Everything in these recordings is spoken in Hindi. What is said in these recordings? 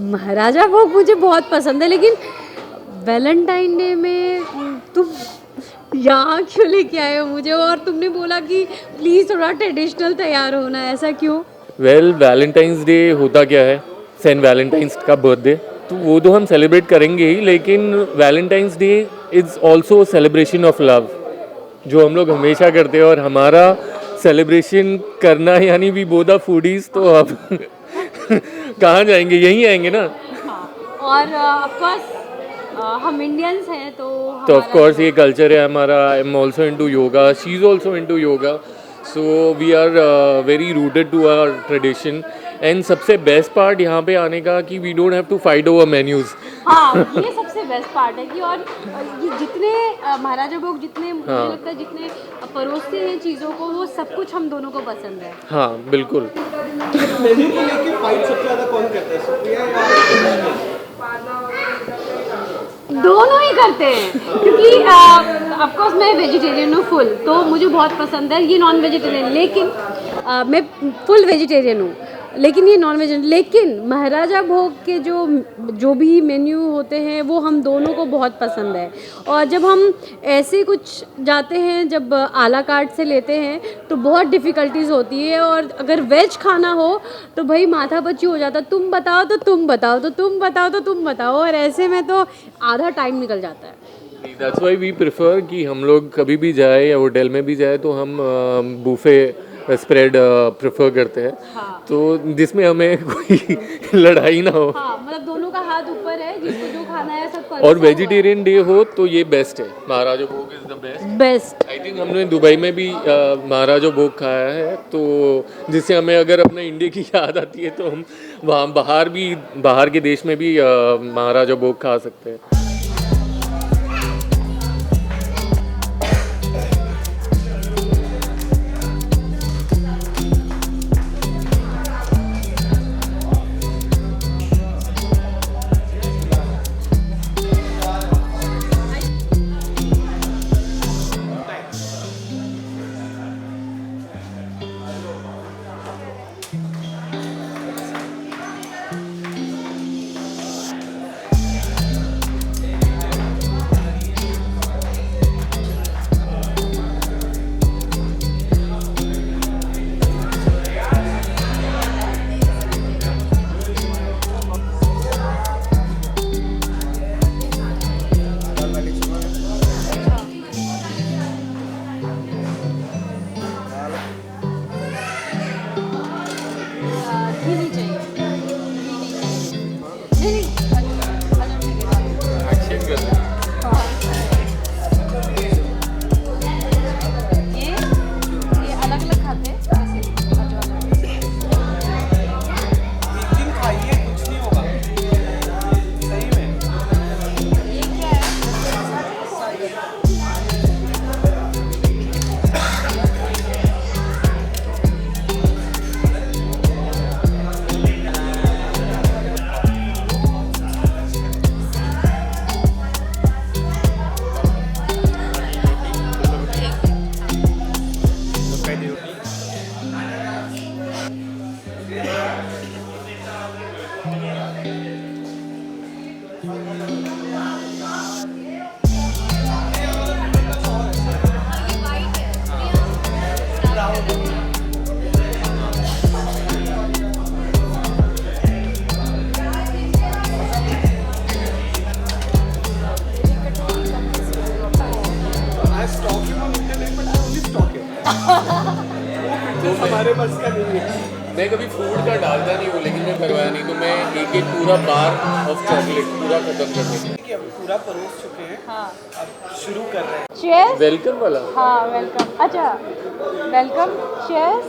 महाराजा भोग मुझे बहुत पसंद है, लेकिन वैलेंटाइन डे में तुम यहाँ क्यों लेके आए हो मुझे? और तुमने बोला कि प्लीज़ थोड़ा ट्रेडिशनल तैयार होना, ऐसा क्यों? वेल, वैलेंटाइंस डे होता क्या है? सेंट वैलेंटाइंस का बर्थडे, तो वो तो हम सेलिब्रेट करेंगे ही, लेकिन Valentine's day is also celebration of love, जो हम लोग हमेशा करते हैं। और हमारा सेलिब्रेशन करना, यानी वी बोथ आर फूडीज, तो अब कहाँ जाएंगे, यहीं आएंगे ना। और ऑफ कोर्स हम इंडियंस हैं, तो ऑफ कोर्स ये कल्चर है हमारा। I am also into yoga, she is also into yoga, so we are very rooted to our tradition. And सबसे बेस्ट पार्ट यहाँ पे आने का कि we don't have to fight over menus. हाँ, ये सबसे बेस्ट पार्ट है कि, और ये जितने महाराजा भोग जितने मुझे लगता है जितने परोसते हैं चीज़ों को, वो सब कुछ हम दोनों को पसंद है। हाँ बिल्कुल। मेन्यू को लेके फाइट सबसे ज़्यादा कौन करता है, सुप्रिया या दोनों ही करते हैं, क्योंकि ऑफ कोर्स मैं वेजिटेरियन हूँ फुल, तो मुझे बहुत पसंद है। ये नॉन वेजिटेरियन, लेकिन मैं फुल वेजिटेरियन हूँ, लेकिन ये नॉन वेजिटेरियन। लेकिन महाराजा भोग के जो भी मेन्यू होते हैं वो हम दोनों को बहुत पसंद है। और जब हम ऐसे कुछ जाते हैं, जब आला कार्ट से लेते हैं, तो बहुत डिफ़िकल्टीज़ होती है। और अगर वेज खाना हो तो भाई माथा पच्ची हो जाता, तुम बताओ तो तुम बताओ, तो तुम बताओ तो तुम बताओ, और ऐसे में तो आधा टाइम निकल जाता है। दैट्स वाई वी प्रेफर कि हम लोग कभी भी जाए या होटल में भी जाए तो हम बूफे स्प्रेड प्रेफर करते हैं। हाँ। तो जिसमें हमें कोई लड़ाई ना हो। हाँ, मतलब दोनों का हाथ ऊपर है, जिसको जो खाना है सब। और वेजिटेरियन डे हो तो ये बेस्ट है, महाराजा भोग is the best. I think हमने दुबई में भी महाराजा भोग खाया है, तो जिससे हमें अगर अपने इंडिया की याद आती है तो हम वहाँ बाहर के देश में भी महाराजा भोग खा सकते हैं। हमारे बस का नहीं है। मैं कभी फूड का डालता नहीं हूँ, लेकिन मैं करवाया नहीं, तो मैं एक एक पूरा बार ऑफ चॉकलेट पूरा खत्म कर देता देखिए अब पूरा परोस चुके हैं, हाँ अब शुरू कर रहे हैं। चीयर्स हूँ। वेलकम वाला। हाँ वेलकम, अच्छा वेलकम चीयर्स।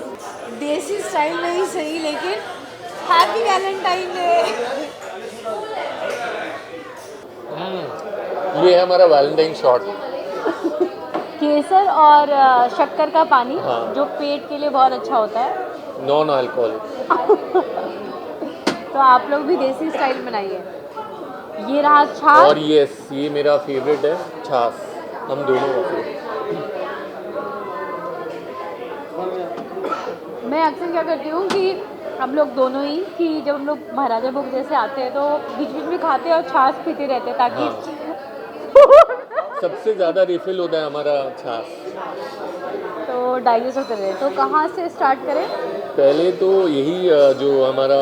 देसी स्टाइल नहीं सही, लेकिन हैप्पी वैलेंटाइन डे। ये है हमारा वैलेंटाइन शॉट। केसर और शक्कर का पानी, हाँ। जो पेट के लिए बहुत अच्छा होता है। Non alcoholic. तो आप लोग भी देसी स्टाइल बनाइए। ये रहा छाछ। और ये मेरा फेवरेट है, छाछ। हम दोनों का। मैं अक्सर क्या करती हूँ कि हम लोग दोनों ही, कि जब हम लोग महाराजा भोग जैसे आते हैं तो बीच बीच में खाते हैं और छाछ पीते रहते हैं, ताकि सबसे ज़्यादा रिफिल होता है हमारा छाछ। तो डाइजेस्ट होते रहे। तो कहाँ से स्टार्ट करें? पहले तो यही जो हमारा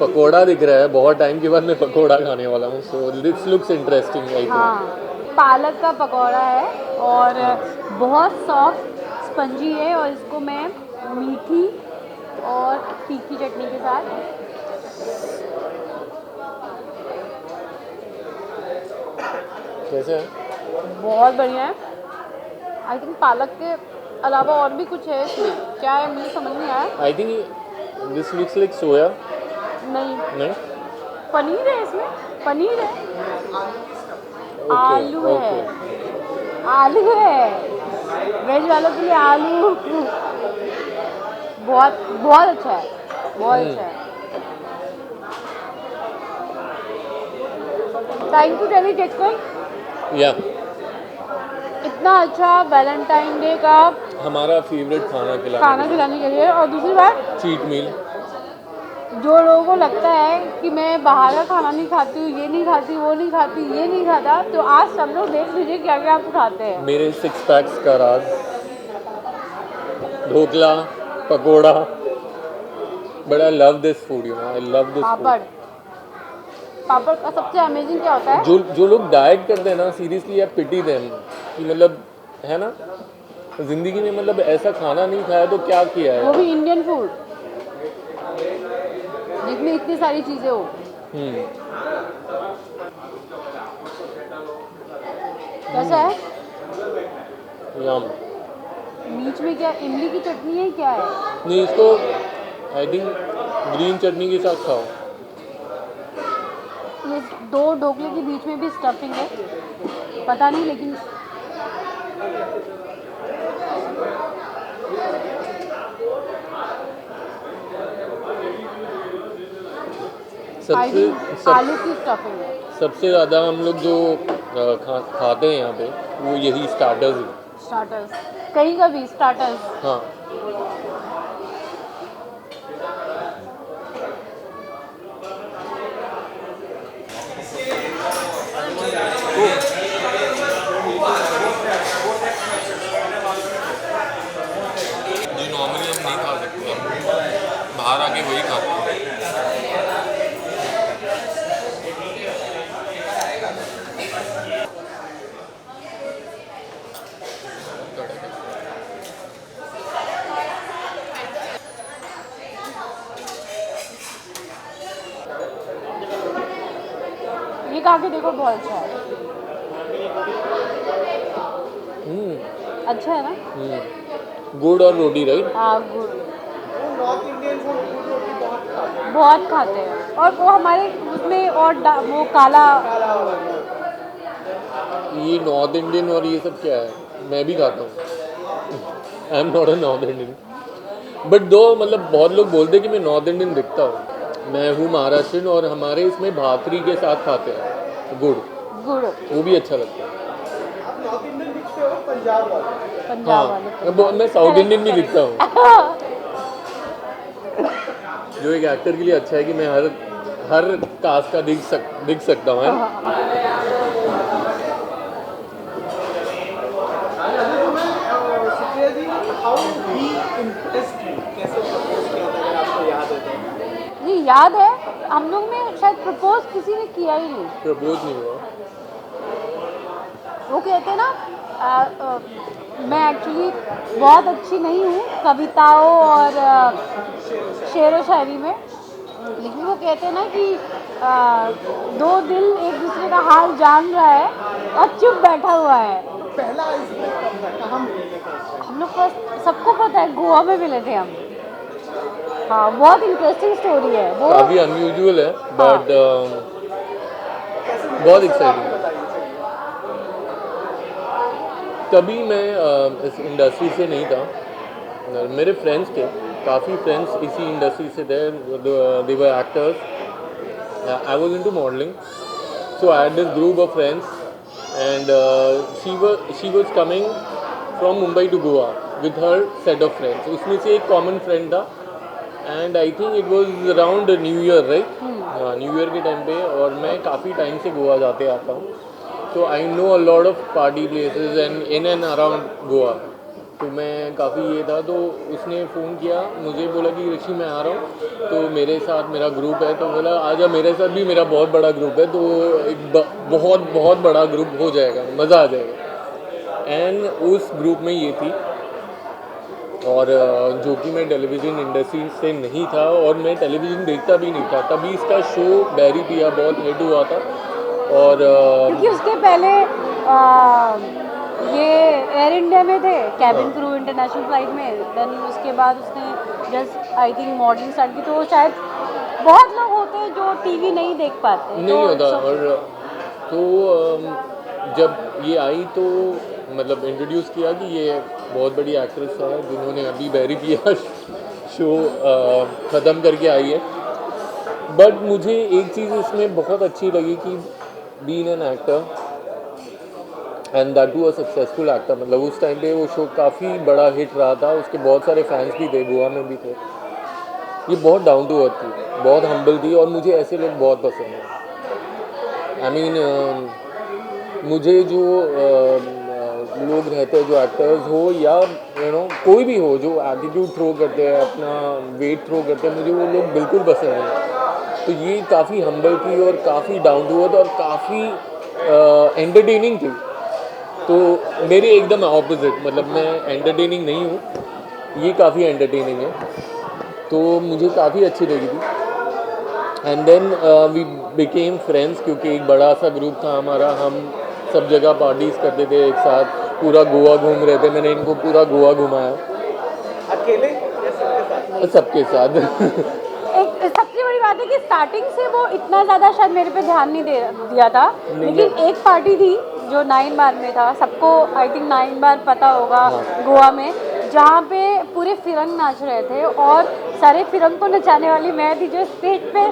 पकोड़ा दिख रहा है, बहुत टाइम के बाद मैं पकोड़ा खाने वाला हूँ, सो दिस लुक्स इंटरेस्टिंग। आई हाँ, पालक का पकौड़ा है और बहुत सॉफ्ट स्पंजी है, और इसको मैं मीठी और तीखी चटनी के साथ। कैसे है? बहुत बढ़िया है। आई थिंक पालक के अलावा और भी कुछ है इसमें, क्या है मुझे समझ नहीं आया। I think this looks like soya. नहीं, नहीं, पनीर है इसमें, पनीर है। ओके, आलू ओके। है, आलू है, वेज वालों के लिए आलू। बहुत बहुत अच्छा है, बहुत अच्छा है। थैंक यू टेली टेक्कर, या इतना अच्छा वैलेंटाइन डे का हमारा फेवरेट खाना खाना खिलाने के लिए। और दूसरी बात, चीट मील। जो लोगों को लगता है कि मैं बाहर का खाना नहीं खाती हूँ, ये नहीं खाती, वो नहीं खाती, ये नहीं खाता, तो आज सब लोग देख लीजिए क्या क्या आप खाते हैं। मेरे 6 पैक्स का राज, dhokla, pakora. But I love this food, you know, I love this papad, food. Papad का सबसे अमेजिंग क्या होता है? जो लोग डाइट करते हैं ना, सीरियसली आई पिटी देम, कि मतलब है ना, जिंदगी में मतलब ऐसा खाना नहीं खाया तो क्या किया वो है। भी इंडियन फूड, जिसमें इतनी सारी चीज़ें हो। कैसा है? यम। बीच में क्या इमली की चटनी है, क्या है? नहीं, इसको आई थिंक ग्रीन चटनी के साथ खाओ। ये दो ढोकले के बीच में भी स्टफिंग है, पता नहीं, लेकिन आई थिंक आलू की स्टफिंग है। सबसे ज़्यादा हम लोग जो खाते हैं यहाँ पे, वो यही स्टार्टर्स ही। स्टार्टर्स, कहीं का भी स्टार्टर्स। हाँ, जो नॉर्मली हम नहीं खा सकते, बाहर आके वही खाते हैं। ये खा के देखो, बहुत अच्छा है। अच्छा है ना? गुड़ और रोटी, राइट? हाँ, गुड़ वो नॉर्थ इंडियन फूड गुड़ रोटी बहुत खाते हैं। बहुत खाते हैं, और वो हमारे उसमें और वो काला। ये नॉर्थ इंडियन और ये सब क्या है? मैं भी खाता हूँ। आई am not a north Indian, but दो मतलब बहुत लोग बोलते हैं कि मैं नॉर्थ इंडियन दिखता हूँ। मैं हूँ महाराष्ट्रियन, और हमारे इसमें भाकरी के साथ खाते हैं गुड़, गुड़, वो भी अच्छा लगता है। आप नॉर्थ इंडियन दिखते हो, पंजाब वाले। पंजाब वाले। मैं साउथ इंडियन भी दिखता हूँ, जो एक एक्टर के लिए अच्छा है कि मैं हर कास्ट का दिख सकता हूँ, है ना? सुप्रिया जी, हाउ ही इम्प्रेस्ड यू, कैसे प्रपोज किया था, अगर आपको याद है तो? नहीं याद है, हम लोग में शायद प्रपोज किसी ने किया ही नहीं। प्रपोज नहीं हुआ। वो कहते हैं ना, मैं एक्चुअली बहुत अच्छी नहीं हूँ कविताओं और शेर व शायरी में, लेकिन वो कहते हैं ना कि दो दिल एक दूसरे का हाल जान रहा है और चुप बैठा हुआ है। पहला आइस ब्रेक कब था, कहाँ मिलने का? हम लोग फर्स्ट सबको पता है गोवा में मिले थे हम। हाँ, बहुत इंटरेस्टिंग स्टोरी है वो। काफ़ी अनयूजुअल है बट बहुत एक्साइटिंग। तभी मैं इस इंडस्ट्री से नहीं था, मेरे फ्रेंड्स थे, काफ़ी फ्रेंड्स इसी इंडस्ट्री से थे, they were actors. I was into modelling, so I had this group of friends and she was coming from Mumbai to Goa with her set of friends. उसमें से एक कॉमन फ्रेंड था and I think it was around new year, right? हाँ, न्यू ईयर के टाइम पे, और मैं काफ़ी टाइम से गोवा जाते आता हूँ, तो I know a lot of party places and in and around Goa. तो मैं काफ़ी ये था, तो उसने फ़ोन किया मुझे, बोला कि ऋषि मैं आ रहा हूँ, तो मेरे साथ मेरा ग्रुप है, तो बोला आजा मेरे साथ भी, मेरा बहुत बड़ा ग्रुप है, तो एक बहुत बहुत बड़ा ग्रुप हो जाएगा, मज़ा आ जाएगा। एंड उस ग्रुप में ये थी, और जो कि मैं टेलीविज़न इंडस्ट्री से नहीं था और मैं टेलीविज़न देखता भी नहीं था, तभी इसका शो बैरी पिया बहुत हिट हुआ था। और क्योंकि उसके पहले ये एयर इंडिया में थे, कैबिन क्रू इंटरनेशनल फ्लाइट में, देन उसके बाद उसने just I think modelling start की। तो शायद बहुत लोग होते हैं जो टीवी नहीं देख पाते, नहीं होता। और तो जब ये आई तो मतलब इंट्रोड्यूस किया कि ये बहुत बड़ी एक्ट्रेस है जिन्होंने अभी बैरी पिया शो ख़त्म करके आई है। बट मुझे एक चीज़ इसमें बहुत अच्छी लगी कि being an actor and that too a successful actor, मतलब उस टाइम पे वो शो काफ़ी बड़ा हिट रहा था, उसके बहुत सारे फैंस भी थे, गोवा में भी थे। ये बहुत डाउन टू अर्थ थी, बहुत हम्बल थी, और मुझे ऐसे लोग बहुत पसंद हैं। आई मीन मुझे जो लोग रहते हैं, जो एक्टर्स हो या कोई भी हो, जो एटीट्यूड थ्रो करते हैं, अपना वेट थ्रो करते हैं, मुझे वो लोग बिल्कुल पसंद नहीं। तो ये काफ़ी हम्बल थी और काफ़ी डाउन टू अर्थ और काफ़ी एंटरटेनिंग थी। तो मेरे एकदम ऑपोजिट, मतलब मैं एंटरटेनिंग नहीं हूँ, ये काफ़ी एंटरटेनिंग है, तो मुझे काफ़ी अच्छी लगी थी। And then we became friends, क्योंकि एक बड़ा सा ग्रुप था हमारा, हम सब जगह पार्टीज़ करते थे एक साथ, पूरा गोवा घूम रहे थे, मैंने इनको पूरा गोवा घुमाया अकेले या सबके साथ? सबके साथ। एक सबसे बड़ी बात है कि स्टार्टिंग से वो इतना ज़्यादा शायद मेरे पे ध्यान नहीं दिया था, लेकिन एक पार्टी थी जो 9 बार में था, सबको आई थिंक 9 बार पता होगा, गोवा में, जहाँ पे पूरे फिरंग नाच रहे थे और सारे फिरंग को नचाने वाली मैं थी, जो स्टेज पे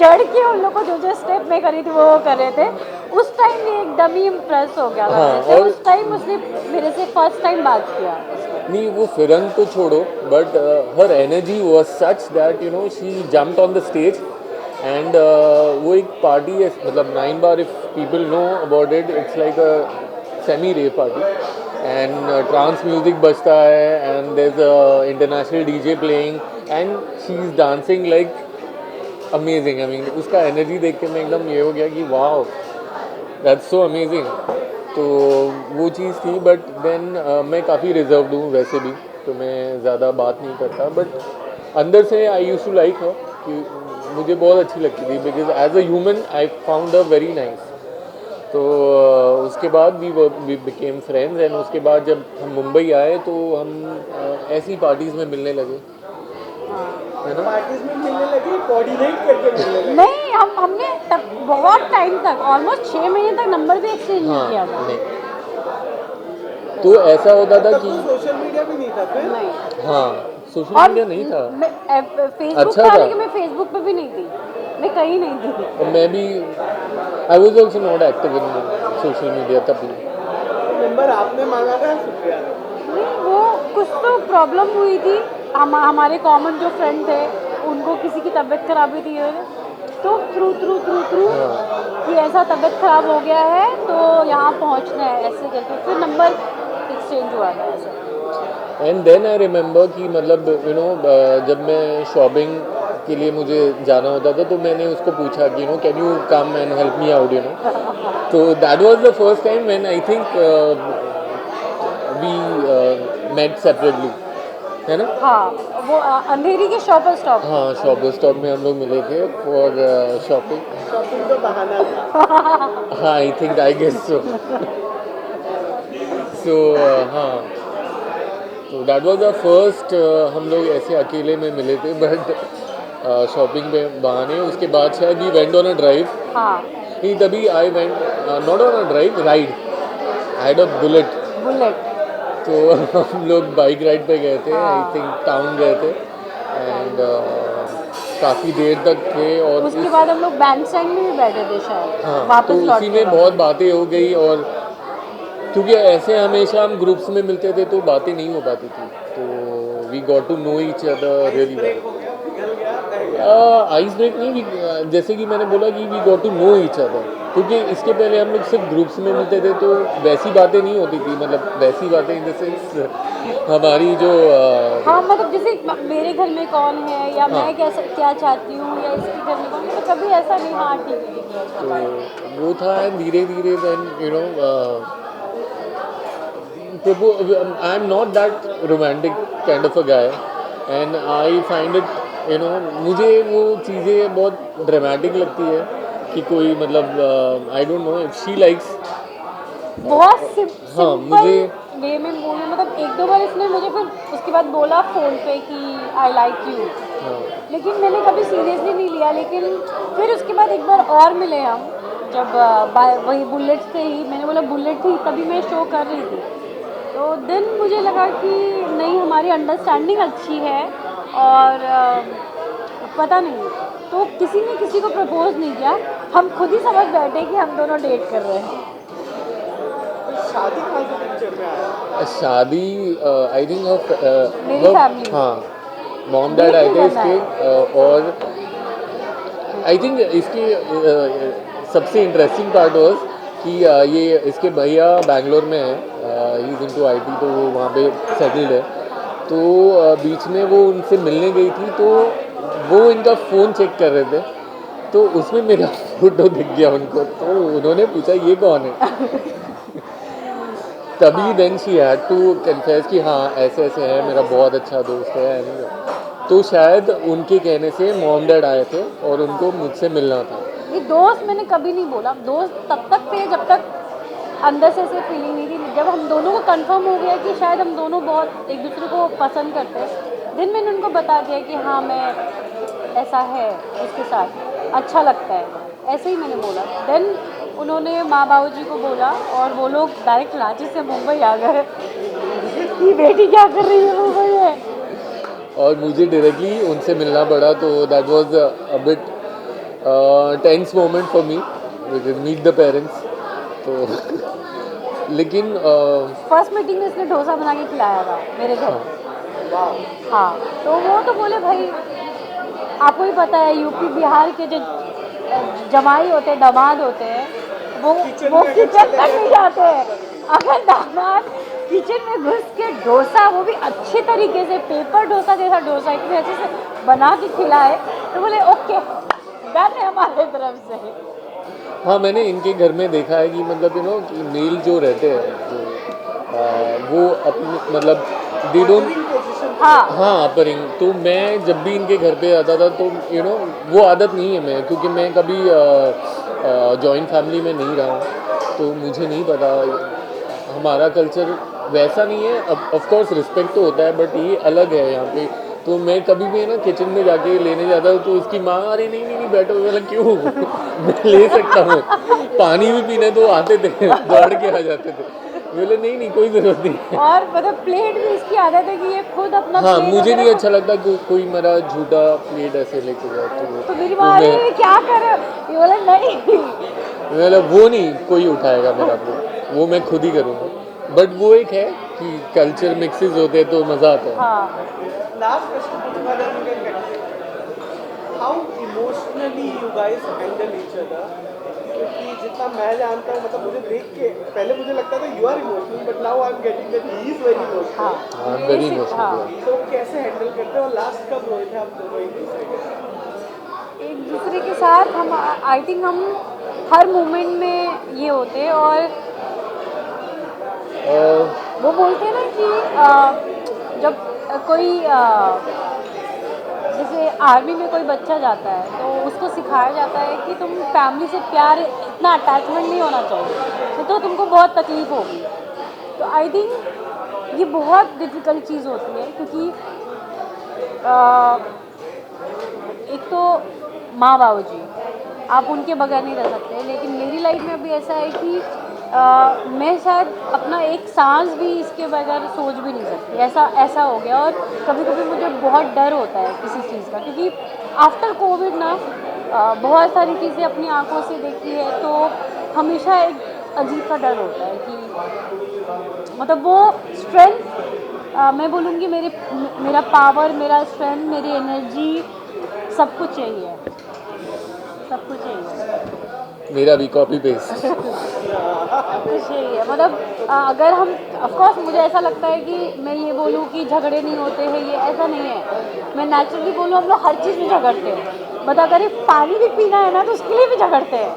चढ़ के उन लोग को जो स्टेप में करी थी वो कर रहे थे। उस टाइम ये एकदम ही इम्प्रेस हो गया था। हाँ, तो उस टाइम उसने मेरे से फर्स्ट टाइम बात किया। नहीं, वो फिरंग तो छोड़ो, but her energy was such that she jumped on the stage and वो एक पार्टी है, मतलब 9 bar, if people know about it, it's like a semi rave party and trance music बजता है and there is a international DJ playing and she is dancing like amazing. I mean उसका एनर्जी देख के मैं एकदम ये हो गया कि वाओ, दैट्स सो अमेजिंग। तो वो चीज़ थी। बट देन मैं काफ़ी रिजर्व्ड हूँ वैसे भी, तो मैं ज़्यादा बात नहीं करता, बट अंदर से I used to like her, कि मुझे बहुत अच्छी लगती थी, because as a human I found her very nice. तो उसके बाद वी बिकेम फ्रेंड्स एंड उसके बाद जब हम मुंबई आए तो हम ऐसी पार्टीज़ में मिलने लगे, है ना? पार्टीज में मिलने लगे, कोऑर्डिनेट करके मिलने लगे। नहीं, हमने तब बहुत टाइम तक, ऑलमोस्ट 6 महीने तक नंबर भी एक्सचेंज नहीं किया था। नहीं, तो ऐसा होता था तब कि तो सोशल मीडिया भी नहीं था फिर? नहीं, हाँ, सोशल और मीडिया नहीं था। फेसबुक अच्छा था, था। लेकिन मैं फेसबुक पे भी नहीं थी, मैं कहीं नहीं थी। और मैं भी, I was also not active in social media तभी। नंबर आपने मांगा था सुप्रिया ने? नहीं, वो कुछ तो प्रॉब्लम हुई थी, हमारे कॉमन जो फ्रेंड थे उनको किसी की तबीयत खराब हुई थी, तो थ्रू कि ऐसा तबीयत खराब हो गया है तो यहाँ पहुँचना है, ऐसे करके फिर नंबर एक्सचेंज हुआ था ऐसा। एंड देन आई रिमेंबर कि मतलब जब मैं शॉपिंग के लिए मुझे जाना होता था तो मैंने उसको पूछा कि can you come and help me out, तो that was the first time when I think we met separately, है ना? हाँ, वो अंधेरी के शॉपर स्टॉप। हाँ, शॉपर स्टॉप में हम लोग मिले थे फॉर शॉपिंग। शॉपिंग तो बहाना था। हाँ, I think I guess so. सो हाँ, तो दैट वाज द फर्स्ट हम लोग ऐसे अकेले में मिले थे, बट शॉपिंग में बहाने। उसके बाद शायद we went on a drive. हाँ, नहीं, तभी I went not on a drive, ride. I had a bullet. Bullet. तो हम लोग बाइक राइड पे गए थे, आई हाँ। थिंक टाउन गए थे, एंड काफ़ी देर तक थे। और उसके बाद हम लोग बैंड स्टैंड में भी बैठे थे शायद, हाँ, वापस तो लौट उसी के में वापस। बहुत बातें हो गई। और क्योंकि ऐसे हमेशा हम ग्रुप्स में मिलते थे तो बातें नहीं हो पाती थी, तो we got to know each other really well. हो गया, पिघल गया, रह गया। आइस ब्रेक नहीं, जैसे कि मैंने बोला कि we got to know each other, क्योंकि इसके पहले हम लोग सिर्फ ग्रुप्स में मिलते थे तो वैसी बातें नहीं होती थी, मतलब वैसी बातें इन द सेंस हमारी जो हाँ, मतलब जैसे मेरे घर में कौन है, या हाँ। मैं क्या चाहती हूँ, या इसके घर में कौन है, तो कभी ऐसा नहीं। हाँ, ठीक है, ठीक है, ऐसा तो बात। वो था। एंड धीरे धीरे then you know I am not that romantic kind of a guy, and I find it you know, मुझे वो चीज़ें बहुत ड्रामेटिक लगती है कि कोई मतलब I don't know if she likes. बहुत हाँ, सिंपल मुझे वे में बोलूँ, मतलब एक दो बार इसने मुझे फिर उसके बाद बोला फ़ोन पे कि आई लाइक यू, हाँ, लेकिन मैंने कभी सीरियसली नहीं लिया। लेकिन फिर उसके बाद एक बार और मिले हम, जब वही बुलेट से ही, मैंने बोला बुलेट थी तभी मैं शो कर रही थी, तो देन मुझे लगा कि नहीं, हमारी अंडरस्टैंडिंग अच्छी है। और पता नहीं, तो किसी ने किसी को प्रपोज नहीं किया, हम खुद ही समझ बैठे कि हम दोनों डेट कर रहे हैं। शादी कहाँ से पिक्चर में आया? शादी आई थिंक मेरी family। हाँ, मॉम डैड आए थे बिल्कुल इसके। और आई थिंक इसके सबसे इंटरेस्टिंग पार्ट वाज कि ये इसके भैया बैंगलोर में है, ही इज़ इनटू आईटी, तो वो वहाँ पे सेटल्ड है। तो बीच में वो उनसे मिलने गई थी, तो वो इनका फ़ोन चेक कर रहे थे, तो उसमें मेरा फोटो दिख गया उनको, तो उन्होंने पूछा ये कौन है। तभी then she had to confess कि हाँ ऐसे ऐसे है, मेरा बहुत अच्छा दोस्त है। तो शायद उनके कहने से मॉम डैड आए थे और उनको मुझसे मिलना था। ये दोस्त मैंने कभी नहीं बोला, दोस्त तब तक थे जब तक अंदर से ऐसे फीलिंग नहीं थी। जब हम दोनों को कंफर्म हो गया कि शायद हम दोनों बहुत एक दूसरे को पसंद करते हैं, दिन मैंने उनको बता दिया कि हाँ, मैं ऐसा है उसके साथ, अच्छा लगता है, ऐसे ही मैंने बोला। देन उन्होंने माँ बाबू जी को बोला, और वो लोग डायरेक्ट रांची से मुंबई आ गए। ये बेटी क्या कर रही है मुंबई में। और मुझे डायरेक्टली उनसे मिलना पड़ा, तो that was a bit tense moment for me, which is meet the parents. तो लेकिन फर्स्ट मीटिंग में इसने डोसा बना के खिलाया था मेरे घर। हाँ, हाँ, तो वो तो बोले भाई, आपको ही पता है यूपी बिहार के जो जमाई होते हैं, दामाद होते हैं, वो किचन वो में किचन चले तक नहीं जाते हैं। अगर दामाद किचन में घुस के डोसा, वो भी अच्छे तरीके से पेपर डोसा जैसा डोसा इतने अच्छे से बना के खिलाए, तो बोले ओके, डन है हमारे तरफ से। हाँ, मैंने इनके घर में देखा है कि मतलब यू नो कि मेल जो रहते हैं, जो वो अपने मतलब दे डोंट, पोजीशन हाँ, हाँ अपरिंग। तो मैं जब भी इनके घर पे आता था, तो यू नो वो आदत नहीं है मैं, क्योंकि मैं कभी जॉइंट फैमिली में नहीं रहा हूँ, तो मुझे नहीं पता। हमारा कल्चर वैसा नहीं है। अब ऑफ कोर्स रिस्पेक्ट तो होता है, बट ये अलग है यहाँ पे। तो मैं कभी भी ना किचन में जाके लेने जाता हूँ, तो उसकी माँ अरे नहीं नहीं नहीं बैठो, मैं बोला क्यों मैं ले सकता हूँ, पानी भी पीने तो आते थे, दौड़ के आ जाते थे। बोले नहीं नहीं कोई ज़रूरत नहीं है। और मतलब प्लेट भी इसकी आदत है कि ये खुद अपना हाँ, प्लेट मुझे नहीं वगैरह अच्छा लगता कोई मेरा झूठा प्लेट ऐसे लेके जाए, तो मेरी तो माँ, मैं अरे क्या कर रहे हो? ये बोला नहीं। मतलब वो नहीं कोई उठाएगा मेरा प्लेट, वो मैं खुद ही करूँगा। बट वो एक है कि कल्चर मिक्सेस होते हैं तो मज़ा आता है। हाँ, लास्ट क्वेश्चन पूछूंगा, then you can continue. How emotionally you guys handle each other? क्योंकि जितना मैं जानता हूँ, मतलब मुझे देख के पहले मुझे लगता था you are emotional, but now I am getting that he is very emotional. हाँ, I'm very Basic, emotional, हाँ, yeah. तो कैसे हैंडल करते हो, और लास्ट कब रोए थे आप दोनों एक दूसरे के साथ? एक दूसरे के साथ हम, आई थिंक हम हर मोमेंट में ये होते हैं। और वो बोलते हैं ना कि जब कोई जैसे आर्मी में कोई बच्चा जाता है तो उसको सिखाया जाता है कि तुम फैमिली से प्यार इतना अटैचमेंट नहीं होना चाहिए, नहीं तो तुमको बहुत तकलीफ होगी। तो आई थिंक ये बहुत डिफ़िकल्ट चीज़ होती है, क्योंकि एक तो माँ बाबू जी, आप उनके बगैर नहीं रह सकते, लेकिन मेरी लाइफ में अभी ऐसा है कि मैं शायद अपना एक सांस भी इसके बगैर सोच भी नहीं सकती, ऐसा हो गया। और कभी कभी मुझे बहुत डर होता है किसी चीज़ का, क्योंकि आफ्टर कोविड ना बहुत सारी चीज़ें अपनी आंखों से देखी है, तो हमेशा एक अजीब सा डर होता है कि मतलब वो स्ट्रेंथ, मैं बोलूँगी मेरा पावर, मेरा स्ट्रेंथ, मेरी एनर्जी, सब कुछ चाहिए, सब कुछ चाहिए। मेरा भी कॉपी पेस्ट। कुछ यही है, मतलब अगर हम, ऑफकोर्स मुझे ऐसा लगता है कि मैं ये बोलूँ कि झगड़े नहीं होते हैं, ये ऐसा नहीं है। मैं नेचुरली बोलूँ, हम लोग हर चीज़ में झगड़ते हैं। मतलब अगर एक पानी भी पीना है ना तो उसके लिए भी झगड़ते हैं,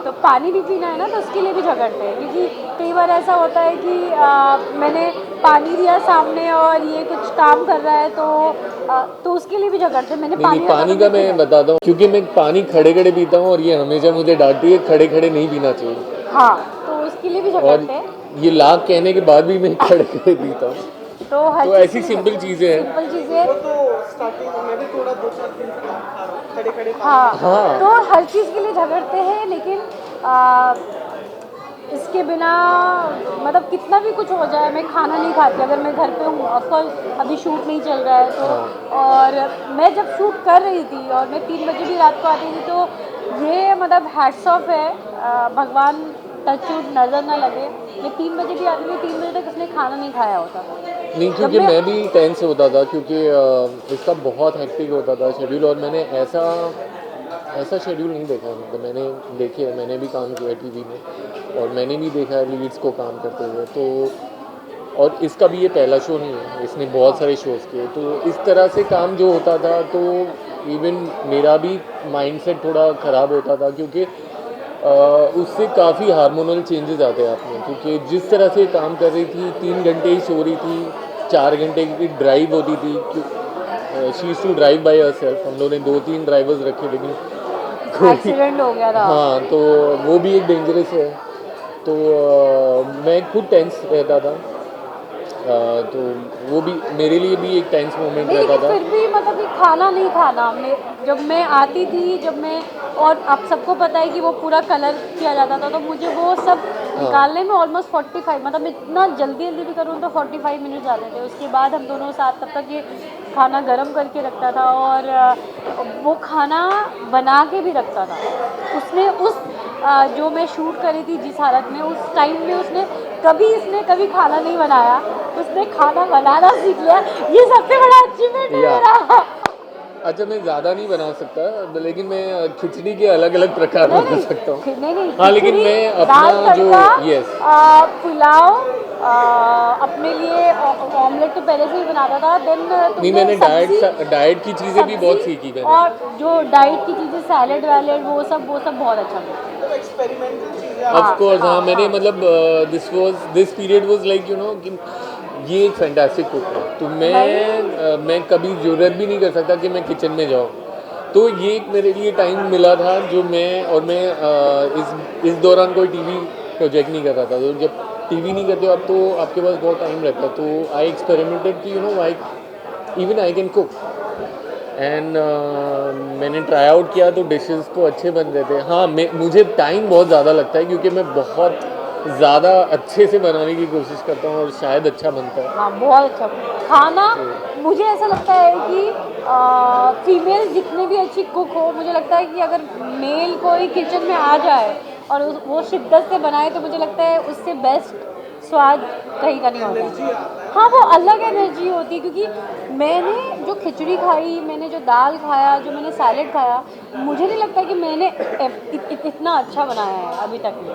तो पानी भी पीना है ना तो उसके लिए भी झगड़ते हैं, क्योंकि कई बार ऐसा होता है कि मैंने पानी दिया सामने और ये कुछ काम कर रहा है, तो उसके लिए भी झगड़ते हैं। मैंने नहीं, पानी का मैं बताता हूँ, क्योंकि मैं पानी खड़े खड़े पीता हूँ और ये हमेशा मुझे डांटती है खड़े खड़े नहीं पीना चाहिए। हाँ, तो उसके लिए भी और झगड़ते हैं। ये लाख कहने के बाद भी मैं खड़े खड़े पीता हूँ। तो तो ऐसी सिंपल चीज़ें हैं। सिंपल चीज़ें, वो तो स्टार्टिंग में भी थोड़ा 2-4 दिन से खा रहा हूँ, खड़े खड़े हाँ, हाँ। तो हर चीज़ के लिए झगड़ते हैं, लेकिन इसके बिना मतलब कितना भी कुछ हो जाए, मैं खाना नहीं खाती अगर मैं घर पे हूँ। ऑफकोर्स अभी शूट नहीं चल रहा है तो, और मैं जब शूट कर रही थी और मैं 3 बजे भी रात को आती थी, तो ये मतलब हैट्स ऑफ है, भगवान टचवुड नज़र ना लगे, मैं 3 बजे भी आती थी, 3 बजे तक उसने खाना नहीं खाया होता। नहीं, क्योंकि मैं भी टेंस होता था, क्योंकि इसका बहुत हेक्टिक होता था शेड्यूल, और मैंने ऐसा शेड्यूल नहीं देखा है। मतलब मैंने देखे है, मैंने भी काम किया है टीवी में, और मैंने भी देखा है लीड्स को काम करते हुए। तो और इसका भी ये पहला शो नहीं है, इसने बहुत सारे शोज़ किए। तो इस तरह से काम जो होता था, तो इवन मेरा भी माइंडसेट थोड़ा ख़राब होता था, क्योंकि उससे काफ़ी हार्मोनल चेंजेस आते हैं आप में। क्योंकि जिस तरह से काम कर रही थी, 3 घंटे ही सो रही थी, 4 घंटे की ड्राइव होती थी। She used to drive by herself. हम लोगों ने 2-3 ड्राइवर्स रखे, लेकिन एक्सीडेंट हो गया था। हाँ, तो वो भी एक डेंजरस है। तो मैं खुद टेंस रहता था, तो वो भी मेरे लिए भी एक टेंस मोमेंट नहीं, रहता था। फिर भी मतलब कि खाना नहीं खाना, जब मैं आती थी, और आप सबको पता है कि वो पूरा कलर किया जाता था, तो मुझे वो सब निकालने में ऑलमोस्ट 45, मतलब इतना जल्दी भी करूँ तो 45 मिनट जाते थे। उसके बाद हम दोनों साथ तब तक ये खाना गर्म करके रखता था, और वो खाना बना के भी रखता था। उसने जो मैं शूट करी थी जिस हालत में, उस टाइम में इसने कभी खाना नहीं बनाया, उसने खाना बनाना सीख लिया। ये सबसे बड़ा अचीवमेंट है मेरा। अच्छा, मैं ज़्यादा नहीं बना सकता, लेकिन मैं खिचड़ी के अलग अलग प्रकार बना सकता हूँ। नहीं, हाँ, लेकिन खिचड़ी, मैं दाल अपना जो तड़का, पुलाव, अपने लिए ऑमलेट तो पहले से ही बनाता था। देन नहीं, मैंने डाइट की चीज़ें भी बहुत सीखी मैंने। और जो डाइट की चीज़ें, सैलेड वैलेड, वो सब बहुत अच्छा था। मतलब एक्सपेरिमेंटल चीज़ें ऑफ कोर्स, हाँ, मैंने मतलब दिस पीरियड वाज लाइक कि ये एक फैंटास्टिक कुक है। तो मैं कभी ज़रूरत भी नहीं कर सकता कि मैं किचन में जाऊँ। तो ये एक मेरे लिए टाइम मिला था, जो मैं इस दौरान कोई टीवी प्रोजेक्ट नहीं कर रहा था। तो जब टीवी नहीं करते हो आप, तो आपके पास बहुत टाइम रहता है। तो आई एक्सपेरिमेंटेड कि even I can cook, and मैंने ट्राई आउट किया, तो डिशेस तो अच्छे बन रहे थे। हाँ, मुझे टाइम बहुत ज़्यादा लगता है, क्योंकि मैं बहुत ज़्यादा अच्छे से बनाने की कोशिश करता हूँ, और शायद अच्छा बनता है। हाँ, बहुत अच्छा खाना। मुझे ऐसा लगता है कि फीमेल जितने भी अच्छी कुक हो, मुझे लगता है कि अगर मेल कोई किचन में आ जाए और वो शिद्दत से बनाए, तो मुझे लगता है उससे बेस्ट स्वाद कहीं का नहीं होता। हाँ, वो अलग एनर्जी होती है, क्योंकि मैंने जो खिचड़ी खाई, मैंने जो दाल खाया, जो मैंने सैलेड खाया, मुझे नहीं लगता कि मैंने इतना अच्छा बनाया है अभी तक में।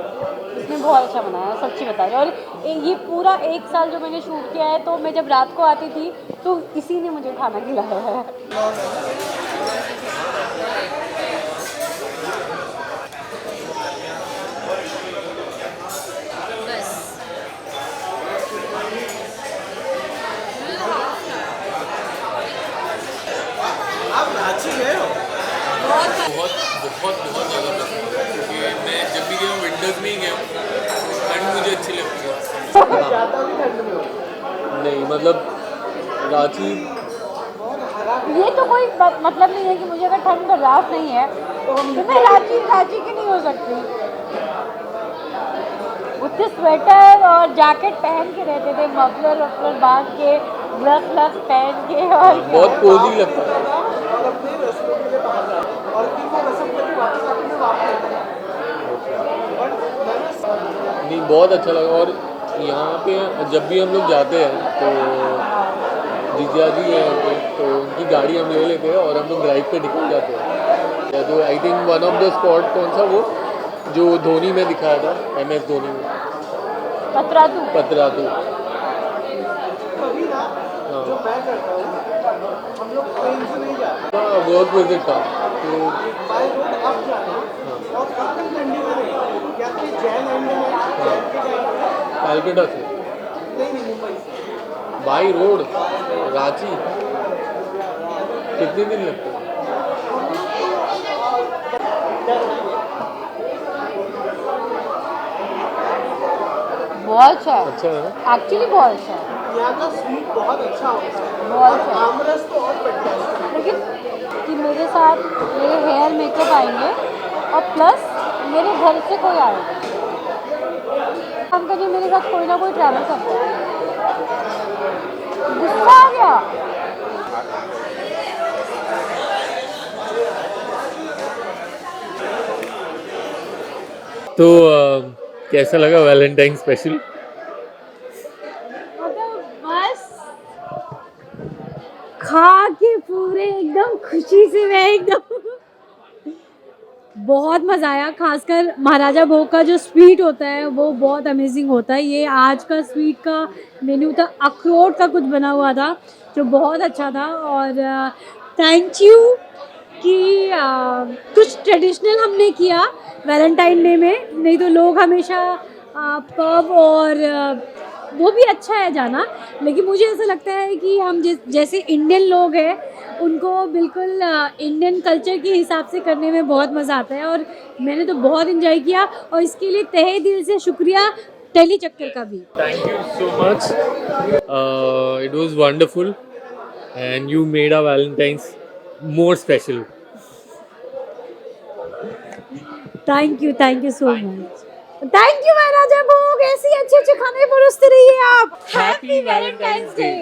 इसने बहुत अच्छा बनाया है, सच्ची बता रही हूँ। और ये पूरा 1 साल जो मैंने शूट किया है, तो मैं जब रात को आती थी तो किसी ने मुझे खाना खिलाया है। विंटर्स में ही गया हूँ, ठंड मुझे अच्छी लगती है। जाता भी ठंड में हो। नहीं मतलब रांची ये तो कोई मतलब नहीं है कि मुझे अगर ठंड बर्दाश्त नहीं है तो मैं रांची रांची की नहीं हो सकती। उतने स्वेटर और जैकेट पहन के रहते थे, मफलर वफलर बांध के, ग्लव्स व्लव्स पहन के, और बहुत कोजी लगता है। और अपने रस्मों के लिए बाहर जाते और फिर वो रस्म करके वापस आते हैं वापस आते हैं। बट मैंने नहीं बहुत अच्छा लगा। और यहाँ पे जब भी हम लोग जाते हैं तो जीजा जी हैं उनके, तो उनकी गाड़ी हम ले लेते हैं और हम लोग ड्राइव पे निकल जाते हैं। या तो I think one of the spot कौन सा वो जो धोनी में दिखाया था, MS धोनी में, पतरातू। पतरातू। कभी ना जो मैं करता हूँ, हम लोग ट्रेन से नहीं जाते, वर्क विजिट था तो बाय रोड अप जाना और एकदम ठंडी में नहीं, या फिर जैन एंड में जैन के टाइम पे कैलकाटा से नहीं मुंबई से बाई रोड रांची कितने दिन लगते हैं? बहुत अच्छा है, अच्छा है ना? एक्चुअली बहुत अच्छा है, यहाँ का स्वीट बहुत अच्छा होता है बहुत और अच्छा। आमरस तो और बढ़िया है। लेकिन कि मेरे साथ मेरे हेयर मेकअप आएंगे और प्लस मेरे घर से कोई आएगा, काम करने मेरे साथ कोई ना कोई ट्रैवल करता है। गुस्सा आ गया। तो कैसा लगा वैलेंटाइन स्पेशल? मतलब बस खा के पूरे एकदम खुशी से मैं एकदम बहुत मज़ा आया। खासकर महाराजा भोग का जो स्वीट होता है वो बहुत अमेजिंग होता है। ये आज का स्वीट का मेन्यू था, अखरोट का कुछ बना हुआ था जो बहुत अच्छा था। और थैंक यू कि कुछ ट्रेडिशनल हमने किया वैलेंटाइन डे में, नहीं तो लोग हमेशा पब और वो भी अच्छा है जाना, लेकिन मुझे ऐसा लगता है कि हम जैसे इंडियन लोग हैं उनको बिल्कुल इंडियन कल्चर के हिसाब से करने में बहुत मज़ा आता है। और मैंने तो बहुत इन्जॉय किया और इसके लिए तहे दिल से शुक्रिया टेली चक्कर का भी। Thank you so much. It was wonderful, and you made our Valentine's more special. Thank you so much. Thank you Maharaja Bhog, ऐसे अच्छे अच्छे खाने परोसते रहिए आप। Happy Valentine's Day.